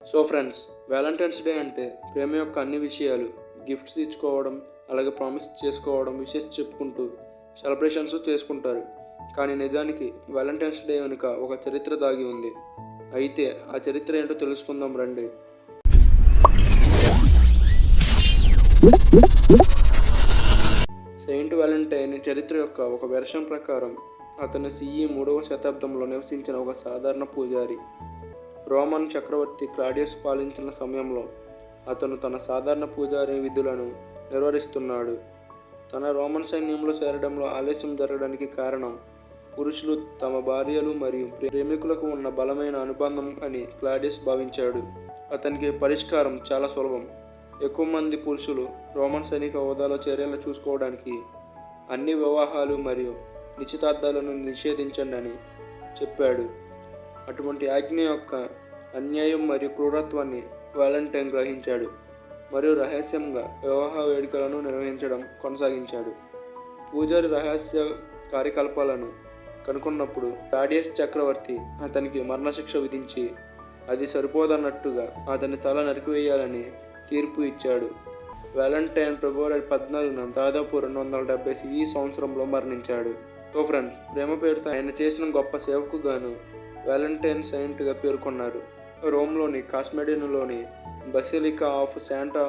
So friends, Valentine's day అంటే ప్రేమ యొక్క అన్ని విషయాలు, గిఫ్ట్స్ ఇచ్చుకోవడం, అలాగే ప్రామిస్ చేసుకోవడం, విషెస్ చెప్పుకుంటూ సెలబ్రేషన్స్ చేసుకుంటారు. కానీ నిజానికి వ్యాలంటైన్స్ డే వెనుక ఒక చరిత్ర దాగి ఉంది. అయితే ఆ చరిత్ర ఏంటో తెలుసుకుందాం రండి. సెయింట్ వ్యాలంటైన్ చరిత్ర యొక్క ఒక వెర్షన్ ప్రకారం అతను CE 3వ శతాబ్దంలో నివసించిన ఒక సాధారణ పూజారి. రోమన్ చక్రవర్తి క్లాడియస్ పాలించిన సమయంలో అతను తన సాధారణ పూజారి విధులను నిర్వహిస్తున్నాడు. తన రోమన్ సైన్యంలో చేరడంలో ఆలస్యం జరగడానికి కారణం పురుషులు తమ భార్యలు మరియు ప్రేమికులకు ఉన్న బలమైన అనుబంధం అని క్లాడియస్ భావించాడు. అతనికి పరిష్కారం చాలా సులభం. ఎక్కువ మంది పురుషులు రోమన్ సైనిక హోదాలో చేరేలా చూసుకోవడానికి అన్ని వివాహాలు మరియు నిశ్చితార్థాలను నిషేధించండి అని చెప్పాడు. అటువంటి ఆజ్ఞ యొక్క అన్యాయం మరియు క్రూరత్వాన్ని వ్యాలంటైన్ గ్రహించాడు మరియు రహస్యంగా వివాహ వేడుకలను నిర్వహించడం కొనసాగించాడు. పూజారి రహస్య కార్యకలాపాలను కనుగొన్నప్పుడు క్లాడియస్ చక్రవర్తి అతనికి మరణశిక్ష విధించి అది సరిపోదన్నట్టుగా అతని తల నరికివేయాలని తీర్పు ఇచ్చాడు. వ్యాలంటైన్ ఫిబ్రవరి 14న దాదాపు 270 CE సంవత్సరంలో మరణించాడు. సో ఫ్రెండ్స్, ప్రేమ పేరుతో ఆయన చేసిన గొప్ప సేవకు గాను వ్యాలంటైన్ సెయింట్గా పేర్కొన్నారు. రోమ్లోని కాస్మెడిన్లోని బసిలికా ఆఫ్ శాంటా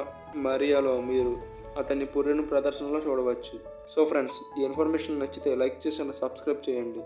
మరియాలో మీరు అతని పుర్రెను ప్రదర్శనలో చూడవచ్చు. సో ఫ్రెండ్స్, ఈ ఇన్ఫర్మేషన్ నచ్చితే లైక్ చేసి సబ్స్క్రైబ్ చేయండి.